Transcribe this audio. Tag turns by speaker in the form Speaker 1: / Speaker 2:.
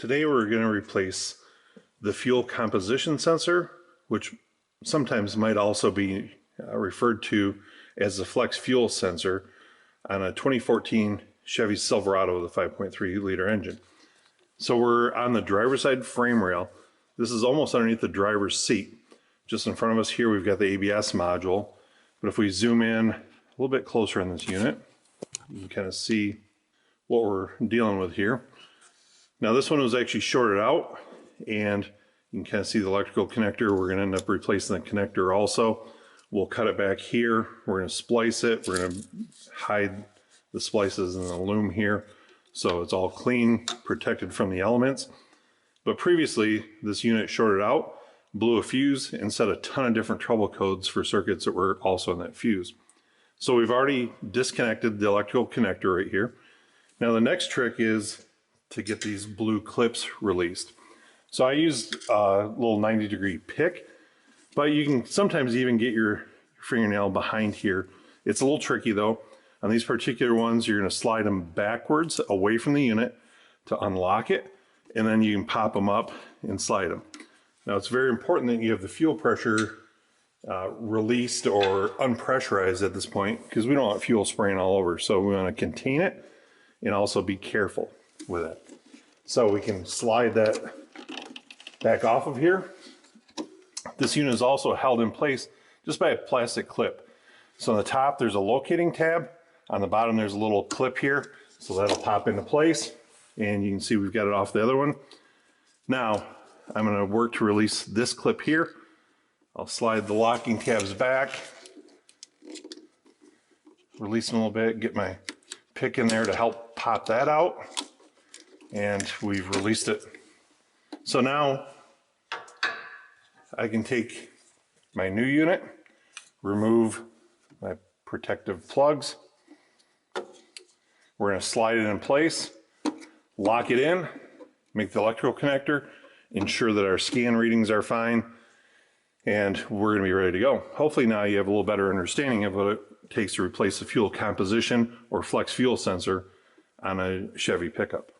Speaker 1: Today we're going to replace the fuel composition sensor, which sometimes might also be referred to as the flex fuel sensor on a 2014 Chevy Silverado with a 5.3 liter engine. So we're on the driver's side frame rail. This is almost underneath the driver's seat. Just in front of us here we've got the ABS module, but if we zoom in a little bit closer in this unit, you can kind of see what we're dealing with here. Now this one was actually shorted out, and you can kind of see the electrical connector. We're going to end up replacing the connector also. We'll cut it back here. We're going to splice it. We're going to hide the splices in the loom here so it's all clean, protected from the elements. But previously this unit shorted out, blew a fuse, and set a ton of different trouble codes for circuits that were also in that fuse. So we've already disconnected the electrical connector right here. Now the next trick is to get these blue clips released. So I used a little 90-degree pick, but you can sometimes even get your fingernail behind here. It's a little tricky though. On these particular ones, you're going to slide them backwards away from the unit to unlock it, and then you can pop them up and slide them. Now it's very important that you have the fuel pressure released or unpressurized at this point, because we don't want fuel spraying all over. So we want to contain it and also be careful with it. So we can slide that back off of here. This unit is also held in place just by a plastic clip. So on the top there's a locating tab. On the bottom there's a little clip here, so that'll pop into place, and you can see we've got it off the other one. Now I'm going to work to release this clip here. I'll slide the locking tabs back, release them a little bit, get my pick in there to help pop that out, and we've released it. So now I can take my new unit, remove my protective plugs. We're going to slide it in place, lock it in, make the electrical connector, ensure that our scan readings are fine, and we're going to be ready to go. Hopefully now you have a little better understanding of what it takes to replace the fuel composition or flex fuel sensor on a Chevy pickup.